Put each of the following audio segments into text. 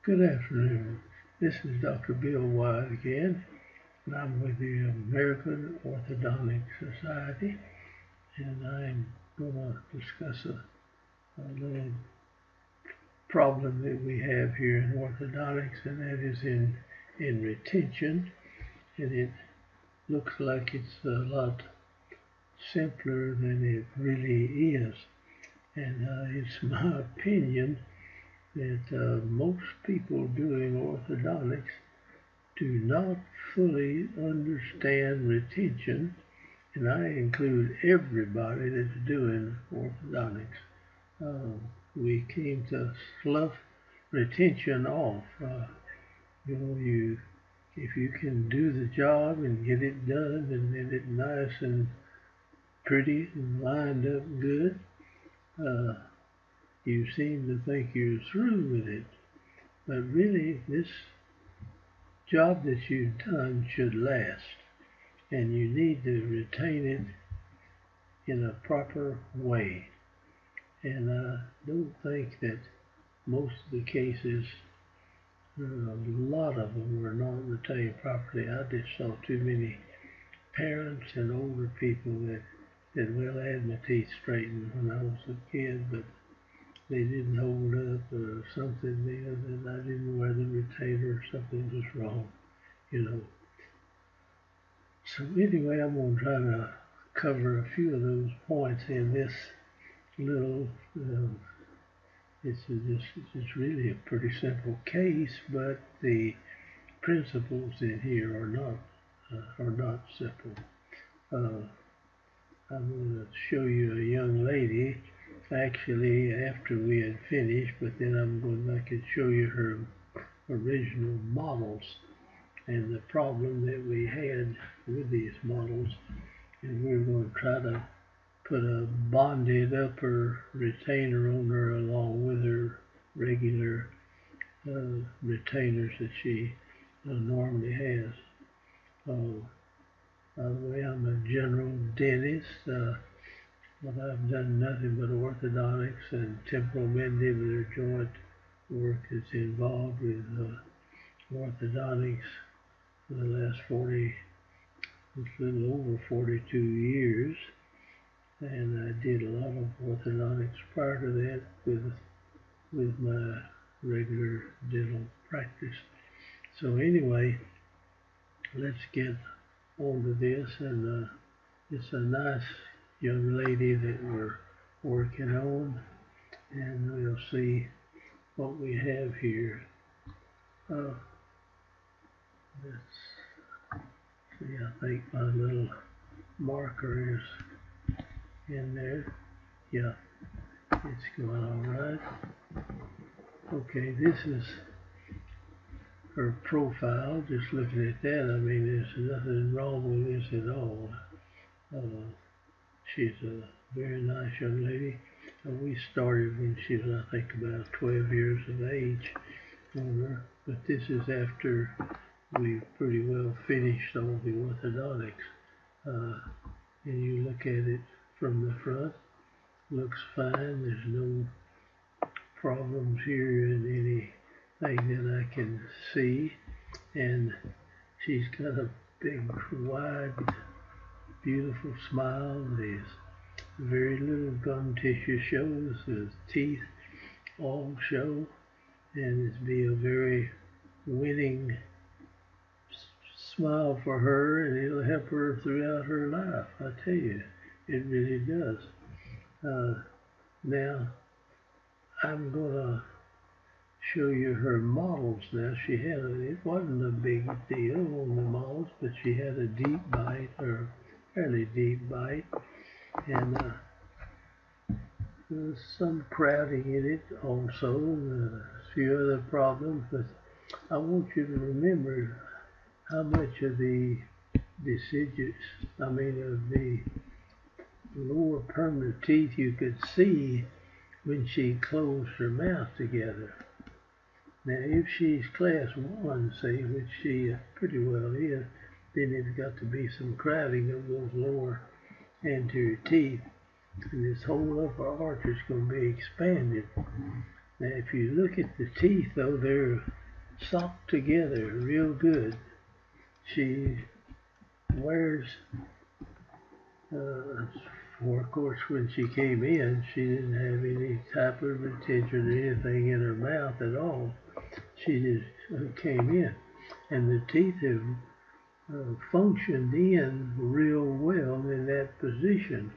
Good afternoon. This is Dr. Bill Wise again, and I'm with the American Orthodontic Society, and I'm going to discuss a little problem that we have here in orthodontics, and that is in retention, and it looks like it's a lot simpler than it really is, and it's my opinion that most people doing orthodontics do not fully understand retention, and I include everybody that's doing orthodontics. We came to slough retention off. If you can do the job and get it done and get it nice and pretty and lined up good, you seem to think you're through with it. But really, this job that you've done should last, and you need to retain it in a proper way. And I don't think that most of the cases, a lot of them were not retained properly. I just saw too many parents and older people that well, I had my teeth straightened when I was a kid, but they didn't hold up or something there, that I didn't wear the retainer or something was wrong, So anyway, I'm going to try to cover a few of those points in this little, it's really a pretty simple case, but the principles in here are not simple. I'm going to show you a young lady, actually after we had finished, but then I'm going back and show you her original models and the problem that we had with these models, and we're going to try to put a bonded upper retainer on her along with her regular retainers that she normally has. By the way, I'm a general dentist, but I've done nothing but orthodontics and temporal mandibular joint work that's involved with orthodontics for the last it's a little over 42 years, and I did a lot of orthodontics prior to that with my regular dental practice. So anyway, let's get on to this, and it's a nice young lady that we're working on, and we'll see what we have here. Let's see, I think my little marker is in there. Yeah, it's going all right. Okay, this is her profile. Just looking at that, I mean, there's nothing wrong with this at all. She's a very nice young lady. We started when she was, I think, about 12 years of age on her, but this is after we pretty well finished all the orthodontics. And you look at it from the front, looks fine. There's no problems here in anything that I can see, and she's got a big, wide, beautiful smile. There's very little gum tissue shows. The teeth all show, and it's be a very winning smile for her, and it'll help her throughout her life. I tell you, it really does. Now, I'm gonna show you her models. Now, it wasn't a big deal on the models, but she had a deep bite, or fairly deep bite, and there's some crowding in it also, a few other problems, but I want you to remember how much of the deciduous, of the lower permanent teeth you could see when she closed her mouth together. Now, if she's class 1, say, which she pretty well is, then there's got to be some crowding of those lower anterior teeth, and this whole upper arch is going to be expanded. Now if you look at the teeth though, they're socked together real good. She wears, for of course when she came in, she didn't have any type of retention or anything in her mouth at all. She just came in, and the teeth have functioned in real well in that position.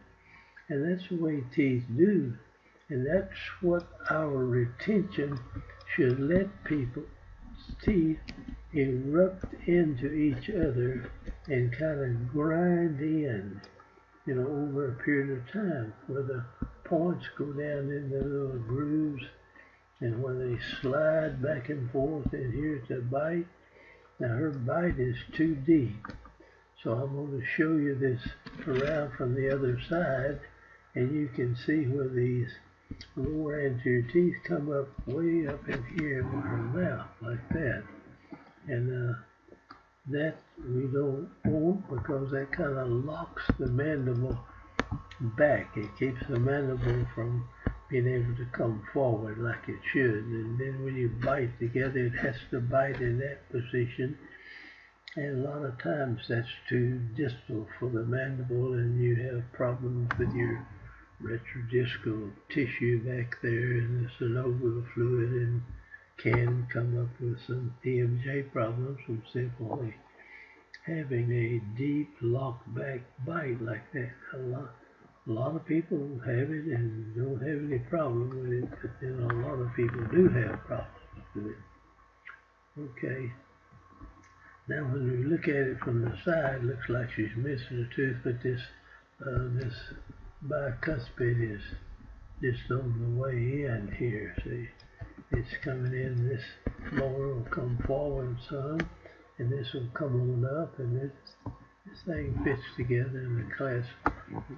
And that's the way teeth do. And that's what our retention should let people's teeth erupt into each other and kind of grind in, over a period of time, where the points go down in the little grooves and where they slide back and forth in here to bite. Now her bite is too deep. So I'm going to show you this around from the other side, and you can see where these lower anterior teeth come up way up in here in her mouth like that. And that we don't want, because that kind of locks the mandible back. It keeps the mandible from being able to come forward like it should. And then when you bite together, it has to bite in that position. And a lot of times that's too distal for the mandible, and you have problems with your retrodiscal tissue back there and the synovial fluid, and can come up with some EMJ problems from simply having a deep locked back bite like that. A lot of people have it and don't have any problem with it, but then a lot of people do have problems with it. Okay. Now when we look at it from the side, it looks like she's missing a tooth, but this bicuspid is just on the way in here. See, it's coming in, this molar will come forward some, and this will come on up, and this thing fits together in the class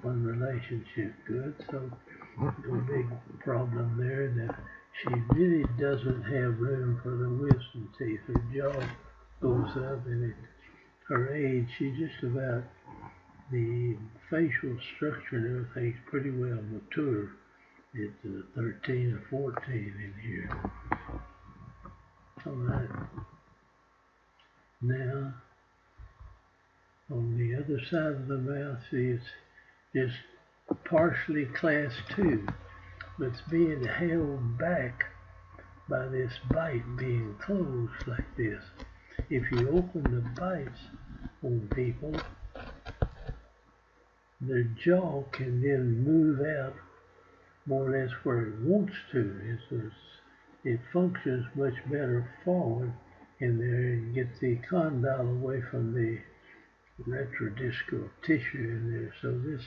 1 relationship good. So no big problem there. That she really doesn't have room for the wisdom teeth. Her jaw goes up, and at her age, she's just about, the facial structure and everything's pretty well mature. It's 13 or 14 in here. All right. Now, on the other side of the mouth, see, it's just partially class 2, but it's being held back by this bite being closed like this. If you open the bites on people, their jaw can then move out more or less where it wants to. It functions much better forward in there and gets the condyle away from the retrodiscal tissue in there. So this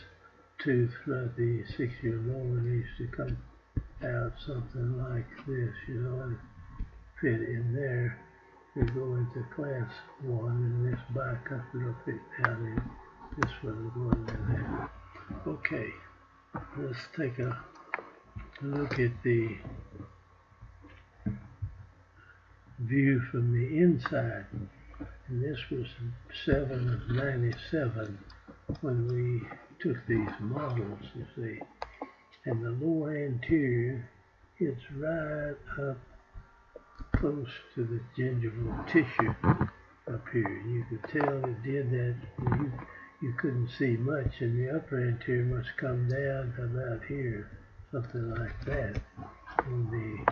tooth right, the 6-year molar, needs to come out something like this, and fit in there. We go into class 1, and this bicuspid will fit down in this one going in there. Okay, let's take a look at the view from the inside. And this was 7 of 97 when we took these models, you see. And the lower anterior hits right up close to the gingival tissue up here. You could tell it did that. You couldn't see much, and the upper anterior must come down to about here, something like that, on the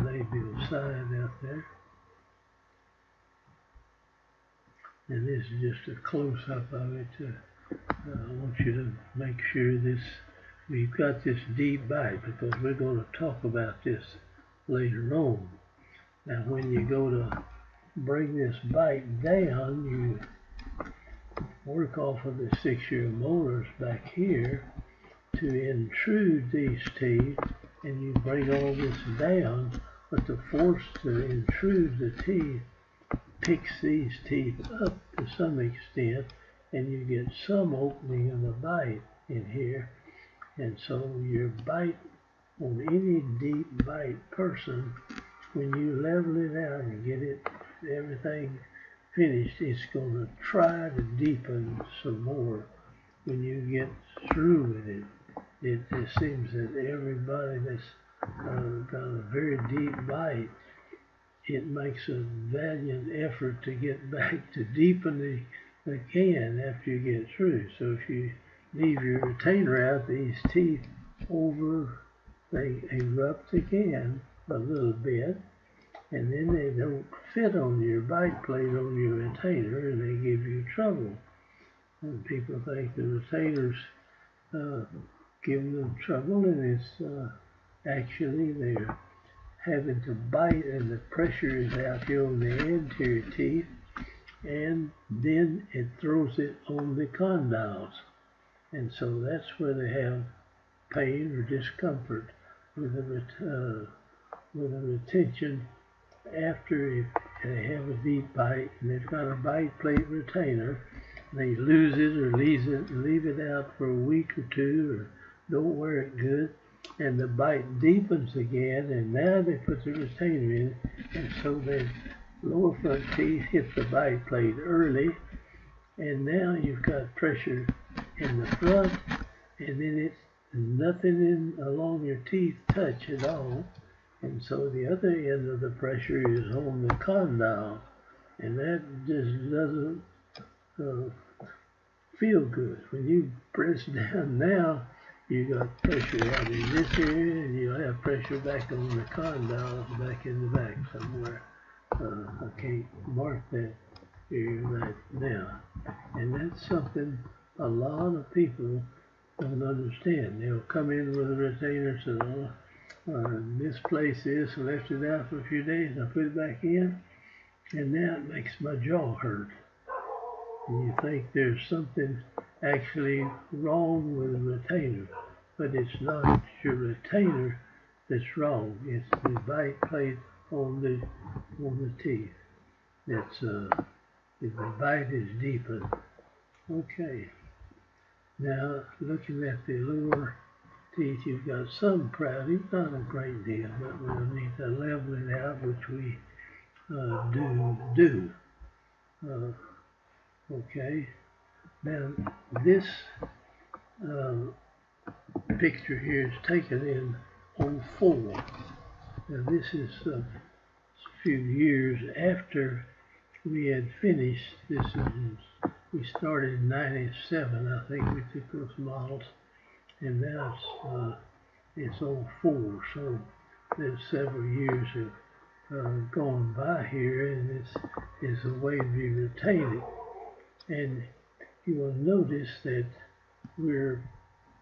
labial side out there. And this is just a close-up of it. I want you to make sure we've got this deep bite, because we're going to talk about this later on. Now when you go to bring this bite down, you work off of the 6-year molars back here to intrude these teeth, and you bring all this down, but the force to intrude the teeth picks these teeth up to some extent, and you get some opening of the bite in here. And so your bite, on any deep bite person, when you level it out and get it, everything finished, it's going to try to deepen some more when you get through with it. it seems that everybody that's got a very deep bite, it makes a valiant effort to get back to deepen the can after you get through. So if you leave your retainer out, these teeth they erupt again a little bit, and then they don't fit on your bite plate on your retainer, and they give you trouble. And people think the retainers give them trouble, and it's actually they're having to bite, and the pressure is out here on the anterior teeth, and then it throws it on the condyles, and so that's where they have pain or discomfort with a retention after if they have a deep bite and they've got a bite plate retainer. They lose it or leave it out for a week or two, or don't wear it good, and the bite deepens again, and now they put the retainer in, and so the lower front teeth hit the bite plate early, and now you've got pressure in the front, and then it's nothing along your teeth touch at all, and so the other end of the pressure is on the condyle, and that just doesn't feel good. When you press down now, you got pressure out in this area, and you'll have pressure back on the condyles back in the back somewhere. I can't mark that area right now. And that's something a lot of people don't understand. They'll come in with a retainer, so misplaced this, left it out for a few days, I put it back in, and now it makes my jaw hurt. And you think there's something actually wrong with the retainer, but it's not your retainer that's wrong. It's the bite plate on the teeth. It's if the bite is deepened. Okay. Now looking at the lower teeth, you've got some crowding, not a great deal, but we'll need to level it out, which we do. Okay. Now this picture here is taken in 04. Now this is a few years after we had finished. We started in 97, I think we took those models, and now it's 04, so there's several years have gone by here, and this is the way we retain it. And you will notice that we're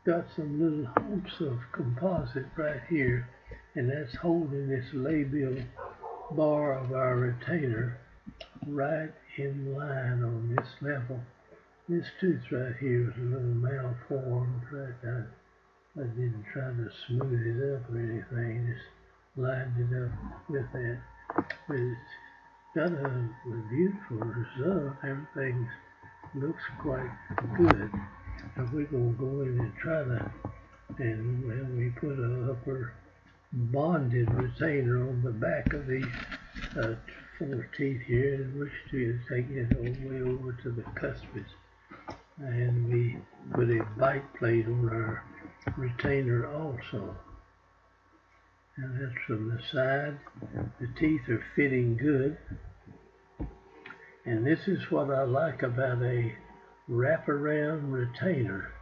got some little humps of composite right here, and that's holding this labial bar of our retainer right in line on this level. This tooth right here is a little malformed. Right, I didn't try to smooth it up or anything, just lined it up with that. But it's got a beautiful result. Everything looks quite good. And we're going to go in and try to, and when we put an upper bonded retainer on the back of these 4 teeth here, and wish to take it all the way over to the cuspids. And we put a bite plate on our retainer also. And that's from the side. The teeth are fitting good. And this is what I like about a wraparound retainer.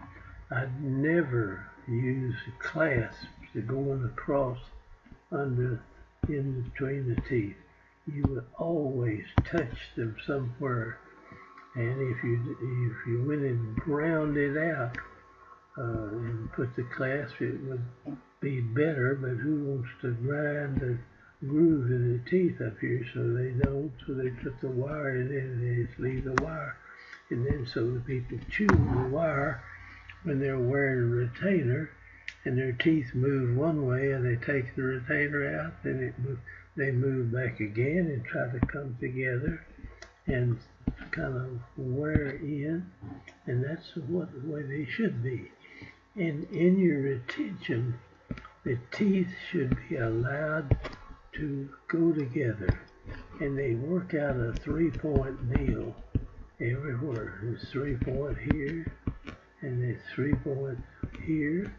I'd never use clasps to go across in between the teeth. You would always touch them somewhere, and if you went and ground it out and put the clasp, it would be better. But who wants to grind the groove in the teeth up here? So they don't. So they put the wire in it, and they just leave the wire. And then so the people chew the wire when they're wearing a retainer, and their teeth move one way, and they take the retainer out, then they move back again and try to come together and kind of wear in, and that's the way they should be. And in your retention, the teeth should be allowed to go together, and they work out a 3-point deal everywhere. There's 3-point here, and there's 3-point here,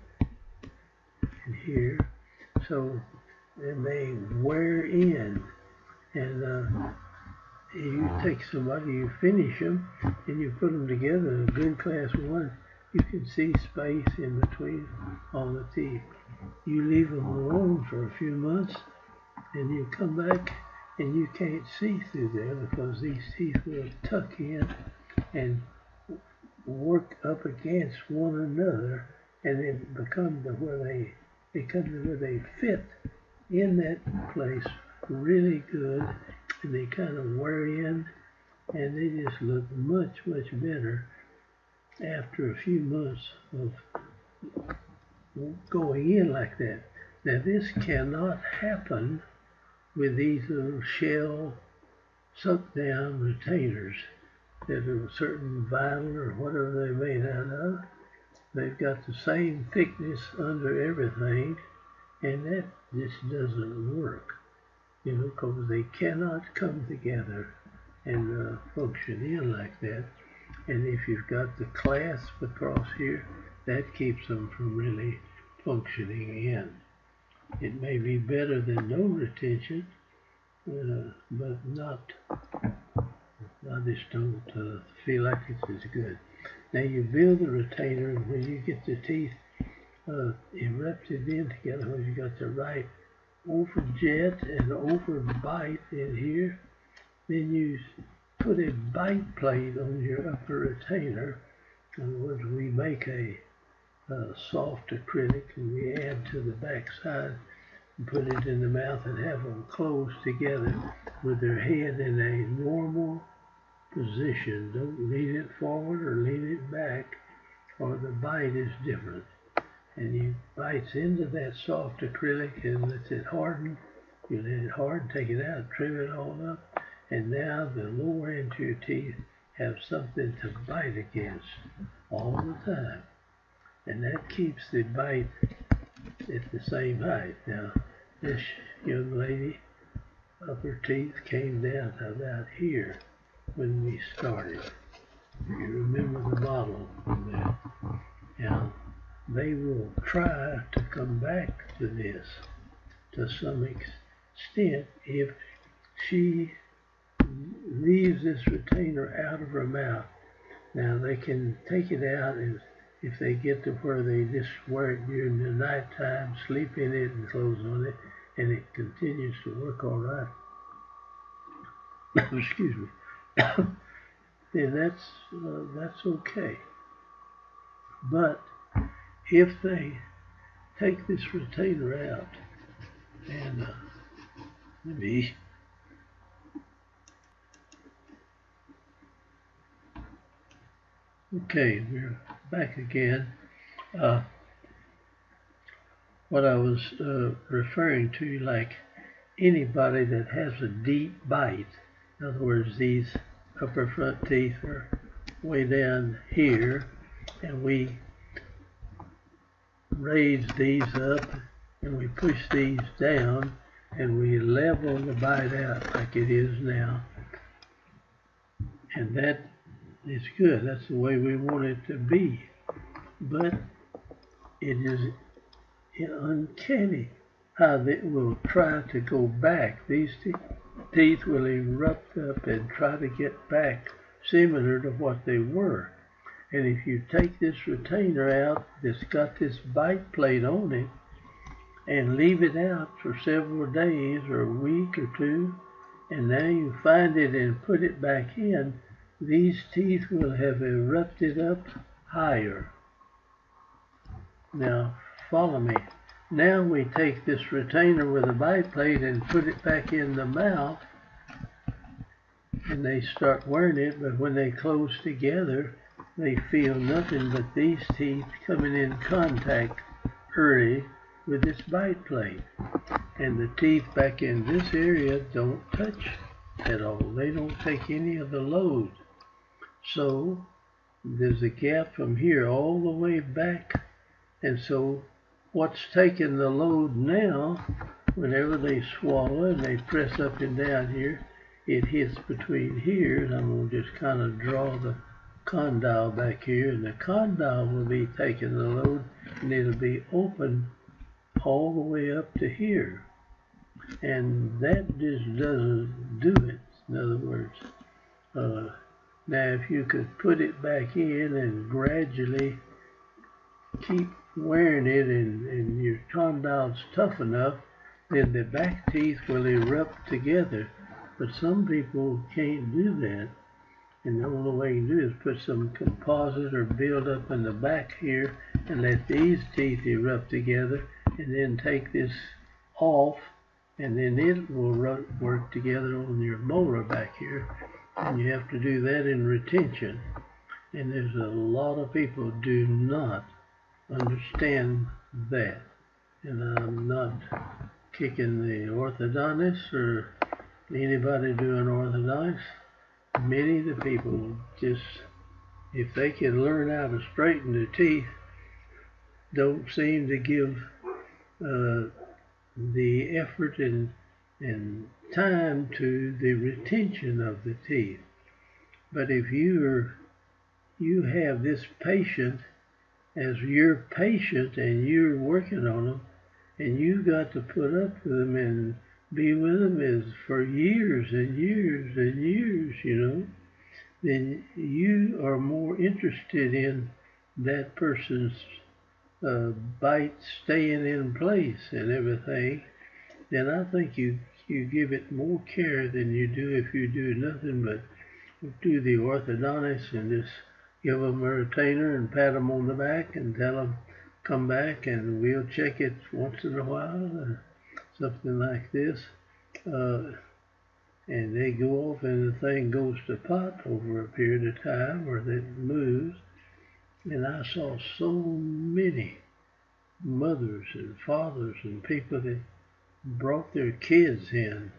and here. So, and they wear in. And you take somebody, you finish them, and you put them together. A good class one, you can see space in between all the teeth. You leave them alone for a few months, and you come back, and you can't see through there because these teeth will tuck in and work up against one another, and it becomes to where they fit in that place really good, and they kind of wear in, and they just look much better after a few months of going in like that. Now this cannot happen with these little shell suck down retainers that are a certain vinyl or whatever they're made out of. They've got the same thickness under everything, and that just doesn't work, because they cannot come together and function in like that. And if you've got the clasp across here, that keeps them from really functioning in. It may be better than no retention, but I just don't feel like it's as good. Now you build the retainer, and when you get the teeth erupted in together, when you got the right overjet and overbite in here, then you put a bite plate on your upper retainer. In other words, we make a soft acrylic, and we add to the back side and put it in the mouth and have them close together with their head in a normal position. Don't lean it forward or lean it back, or the bite is different. And you bites into that soft acrylic and lets it harden. You let it harden, take it out, trim it all up, and now the lower anterior teeth have something to bite against all the time. And that keeps the bite at the same height. Now, this young lady, upper teeth came down to about here when we started. You remember the model from that. Now, they will try to come back to this to some extent if she leaves this retainer out of her mouth. Now, they can take it out, and if they get to where they just wear it during the nighttime, sleep in it and close on it, and it continues to work all right. Excuse me. Then that's okay. But if they take this retainer out, and okay, we're back again. What I was referring to, like anybody that has a deep bite, in other words, these upper front teeth are way down here, and we raise these up and we push these down, and we level the bite out like it is now, and that is good. That's the way we want it to be. But it is uncanny how they will try to go back. These teeth will erupt up and try to get back similar to what they were. And if you take this retainer out that's got this bite plate on it and leave it out for several days or a week or two, and now you find it and put it back in, these teeth will have erupted up higher. Now, follow me. Now we take this retainer with a bite plate and put it back in the mouth, and they start wearing it, but when they close together, they feel nothing but these teeth coming in contact early with this bite plate. And the teeth back in this area don't touch at all. They don't take any of the load. So there's a gap from here all the way back. And so what's taking the load now, whenever they swallow and they press up and down here, it hits between here, and I'm going to just kind of draw the condyle back here, and the condyle will be taking the load, and it'll be open all the way up to here. And that just doesn't do it. In other words, now if you could put it back in and gradually keep wearing it and your condyle's tough enough, then the back teeth will erupt together. But some people can't do that. And the only way you can do is put some composite or build up in the back here and let these teeth erupt together, and then take this off, and then it will work together on your molar back here. And you have to do that in retention. And there's a lot of people do not understand that. And I'm not kicking the orthodontist or anybody doing orthodontics. Many of the people just, if they can learn how to straighten their teeth, don't seem to give the effort and time to the retention of the teeth. But if you have this patient as your patient and you're working on them, and you got to put up with them and be with them as for years and years and years, you know, then you are more interested in that person's bite staying in place and everything. Then I think you give it more care than you do if you do nothing but do the orthodontist and just give them a retainer and pat them on the back and tell them come back and we'll check it once in a while or something like this. And they go off and the thing goes to pot over a period of time, or it moves. And I saw so many mothers and fathers and people that brought their kids in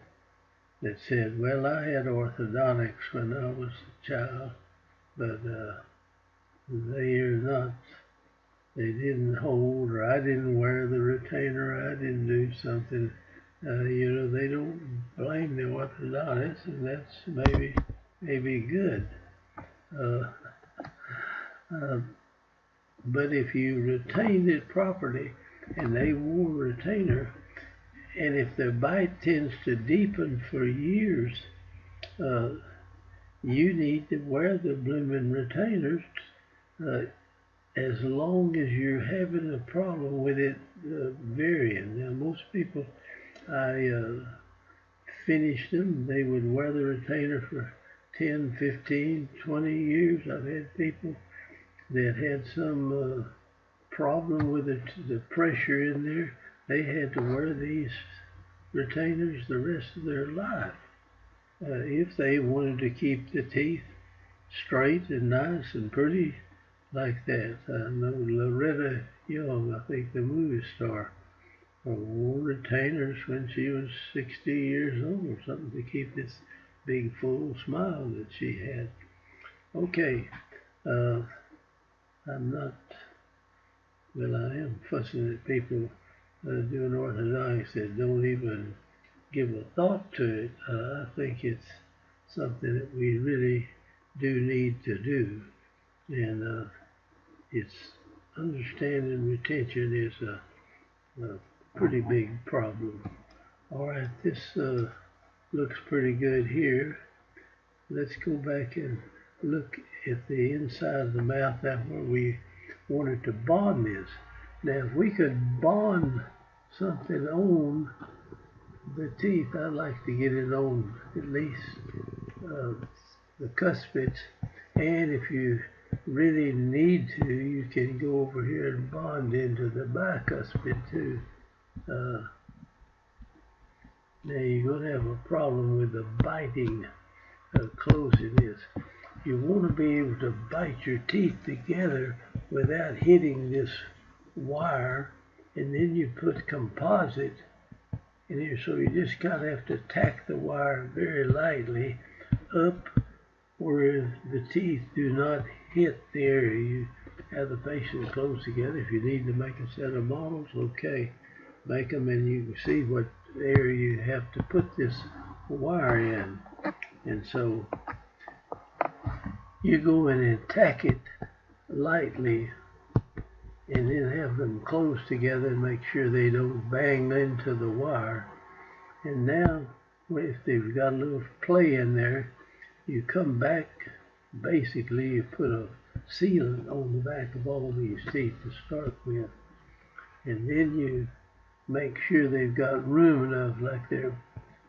that said, well, I had orthodontics when I was a child, but they didn't hold, or I didn't wear the retainer, I didn't do something. You know, they don't blame the orthodontist, and that's maybe good. But if you retained it properly, and they wore a retainer, and if their bite tends to deepen for years, you need to wear the blooming retainers as long as you're having a problem with it varying. Now, most people, I finished them, they would wear the retainer for 10, 15, 20 years. I've had people that had some problem with the pressure in there. They had to wear these retainers the rest of their life if they wanted to keep the teeth straight and nice and pretty like that. I know Loretta Young, I think the movie star, wore retainers when she was 60 years old or something to keep this big full smile that she had. Okay, I'm not, well, I am fussing at people doing orthodontics that don't even give a thought to it. I think it's something that we really do need to do, and it's understanding retention is a pretty big problem. All right, this looks pretty good here. Let's go back and look at the inside of the mouth. That's where we wanted to bond this. Now, if we could bond something on the teeth, I'd like to get it on at least the cuspids. And if you really need to, you can go over here and bond into the bicuspid too. Now you're going to have a problem with the biting closedness. You want to be able to bite your teeth together without hitting this wire, and then you put composite in here, so you just kind of have to tack the wire very lightly up where the teeth do not hit the area. You have the patient close together. If you need to make a set of models, okay, make them, and you can see what area you have to put this wire in. And so you go in and tack it lightly and then have them close together and make sure they don't bang into the wire. And now, if they've got a little play in there, you come back, basically you put a sealant on the back of all these teeth to start with, and then you make sure they've got room enough, like their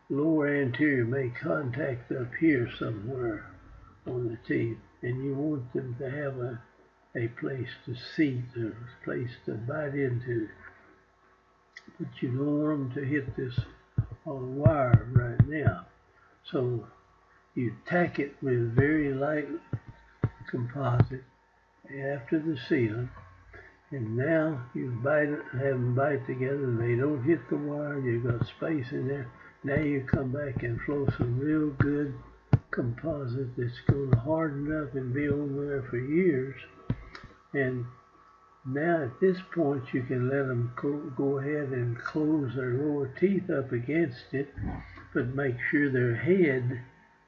lower anterior make contact up here somewhere on the teeth, and you want them to have a place to seat, or a place to bite into, but you don't want them to hit this on wire right now. So you tack it with very light composite after the sealant, and now you bite it, have them bite together, and they don't hit the wire. You've got space in there. Now you come back and flow some real good composite that's going to harden up and be on there for years. And now at this point you can let them go ahead and close their lower teeth up against it, but make sure their head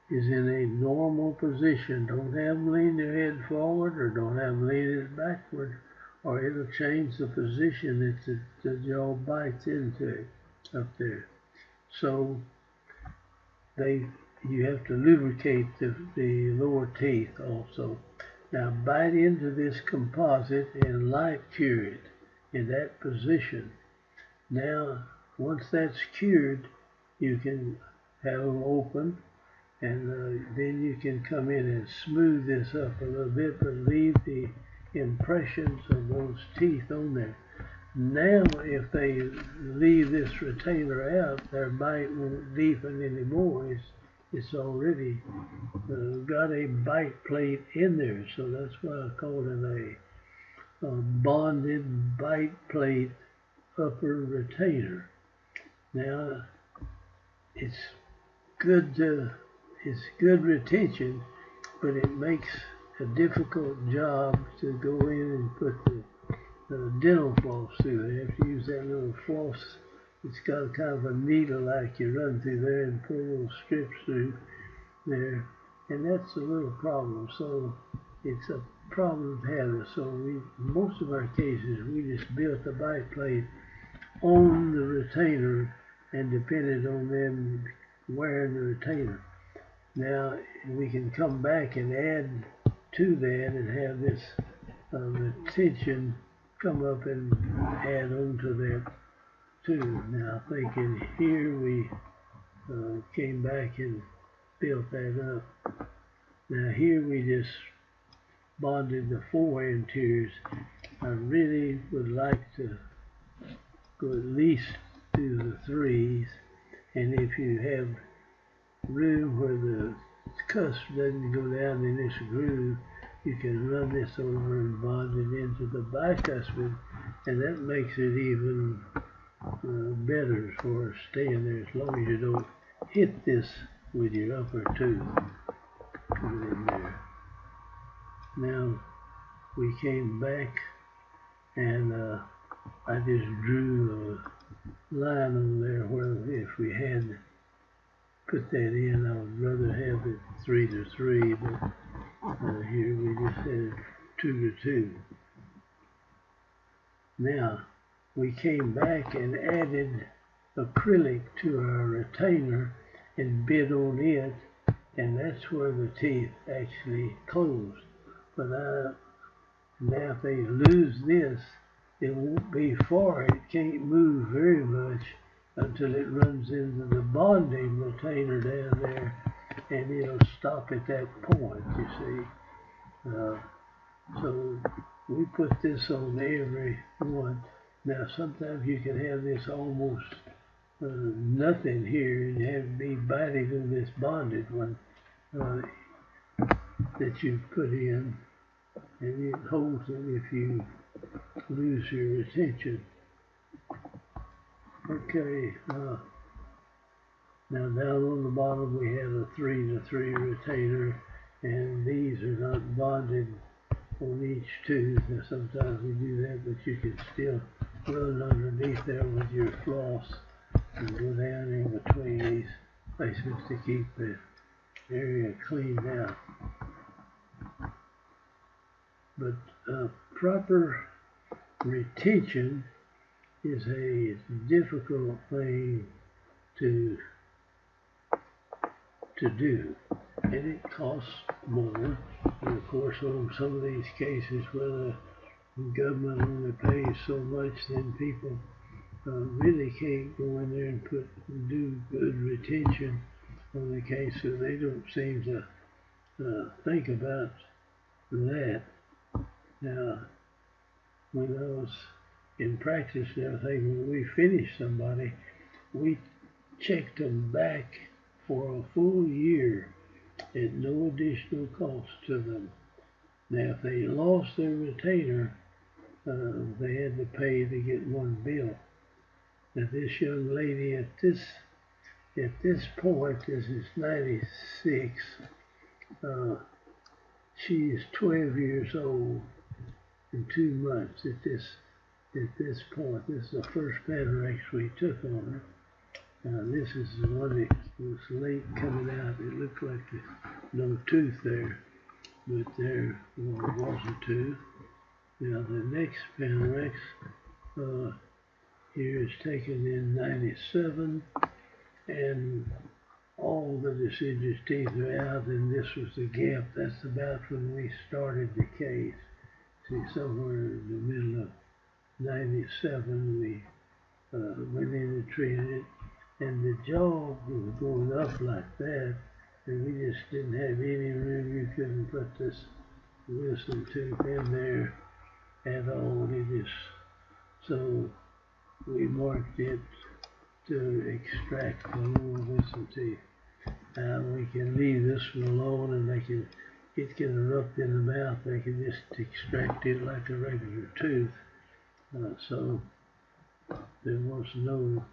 is in a normal position. Don't have them lean their head forward, or don't have them lean it backward, or it'll change the position that the jaw bites into it up there. So you have to lubricate the lower teeth also. Now bite into this composite and light cure it in that position. Now once that's cured, you can have them open, and then you can come in and smooth this up a little bit, but leave the impressions of those teeth on there. Now if they leave this retainer out, their bite won't deepen anymore. It's already got a bite plate in there, so that's why I call it a bonded bite plate upper retainer. Now it's good retention, but it makes a difficult job to go in and put the dental floss through there. You have to use that little floss. It's got kind of a needle like you run through there and put little strips through there, and that's a little problem. So it's a problem to have it. So most of our cases, we just built the bite plate on the retainer and depended on them wearing the retainer. Now we can come back and add to that and have this retention come up and add on to that too. Now I think in here we came back and built that up. Now here we just bonded the 4 anteriors. I really would like to go at least to the 3s, and if you have room where the cusp doesn't go down in this groove, you can run this over and bond it into the bicuspid, and that makes it even better as far as staying there, as long as you don't hit this with your upper tooth coming in there. Now we came back, and I just drew a line on there where if we had put that in, I would rather have it 3 to 3, but here we just had it 2 to 2. Now we came back and added acrylic to our retainer and bit on it, and that's where the teeth actually closed. But now if they lose this, it won't be far. It can't move very much until it runs into the bonding retainer down there, and it'll stop at that point, you see. So we put this on every one. Now sometimes you can have this almost nothing here, and you have to be biting on this bonded one that you put in, and it holds it if you lose your retention. Okay, now down on the bottom we have a 3 to 3 retainer, and these are not bonded on each tooth. Now sometimes we do that, but you can still run underneath there with your floss and go down in between these places to keep the area cleaned out. But proper retention is a difficult thing to do, and it costs more. And of course, on some of these cases where the government only pays so much, then people really can't go in there and do good retention on the case, so they don't seem to think about that. Now, when I was in practice and everything, when we finished somebody, we checked them back for a full year at no additional cost to them. Now, if they lost their retainer, they had to pay to get one bill. Now, this young lady at this point, this is 96. She is 12 years old and 2 months at this point. This is the first pattern we took on her. This is the one that was late coming out. It looked like there's no tooth there, but there was a tooth. Now the next Panorex here is taken in 97, and all the deciduous teeth are out, and this was the gap. That's about when we started the case. See, somewhere in the middle of 97, we went in and treated it, and the jaw was going up like that, and we just didn't have any room. You couldn't put this wisdom tooth in there at all. So we marked it to extract the lower wisdom teeth. Now we can leave this one alone, and it can erupt in the mouth. They can just extract it like a regular tooth. So there was no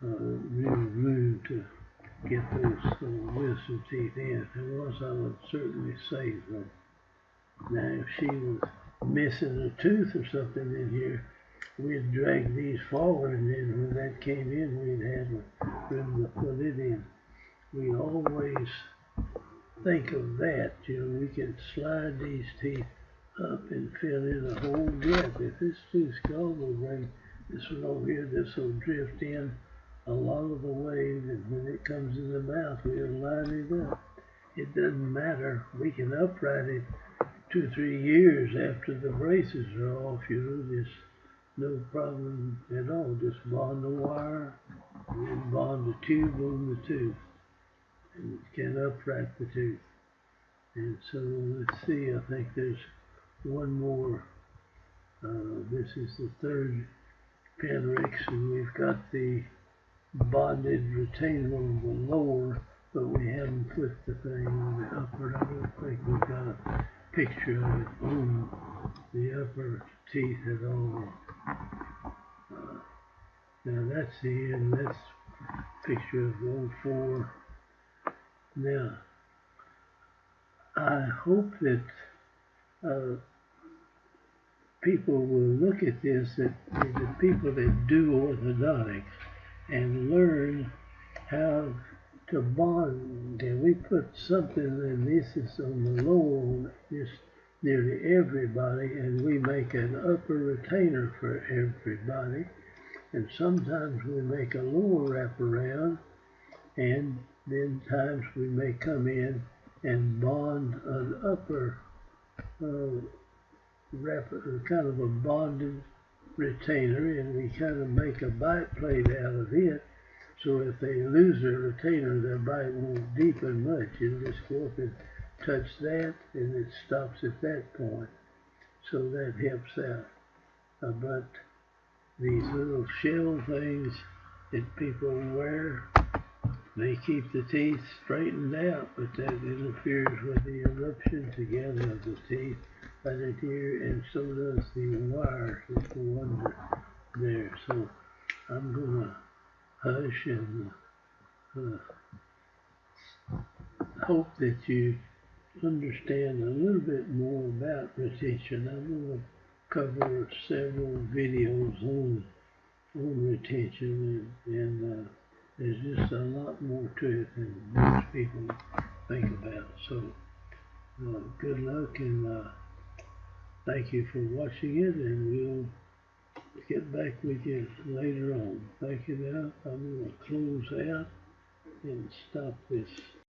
real room to get those wisdom teeth in. If there was, I would certainly save them. Now, if she was missing a tooth or something in here, we'd drag these forward, and then when that came in, we'd have room to put it in. We always think of that. We can slide these teeth up and fill in a whole gap. If this tooth's gone, we'll bring this one over here. This will drift in a lot of the way, and when it comes in the mouth, we'll line it up. It doesn't matter. We can upright it 2 or 3 years after the braces are off. Just no problem at all. Just bond the wire and then bond the tube on the tooth, and you can upright the tooth. And so let's see, I think there's one more. This is the third Panorex, and we've got the bonded retainer on the lower, but we haven't put the thing on the upper. I don't think we've got a picture of it on the upper teeth at all. Now that's the end. That's a picture of 04. Now, I hope that people will look at this, that the people that do orthodontics, and learn how to bond. And we put something, and this is on the lower, just nearly everybody, and we make an upper retainer for everybody. And sometimes we make a lower wraparound, and then times we may come in and bond an upper kind of a bonded retainer, and we kind of make a bite plate out of it. So if they lose their retainer, their bite won't deepen much. It'll just go up and touch that, and it stops at that point. So that helps out. But these little shell things that people wear, they keep the teeth straightened out, but that interferes with the eruption together of the teeth right here, and so does the wires that go under there. So I'm going to hush and hope that you understand a little bit more about retention. I'm going to cover several videos on retention, and there's just a lot more to it than most people think about. So good luck, and Thank you for watching it, and we'll get back with you later on. Thank you now. I'm going to close out and stop this.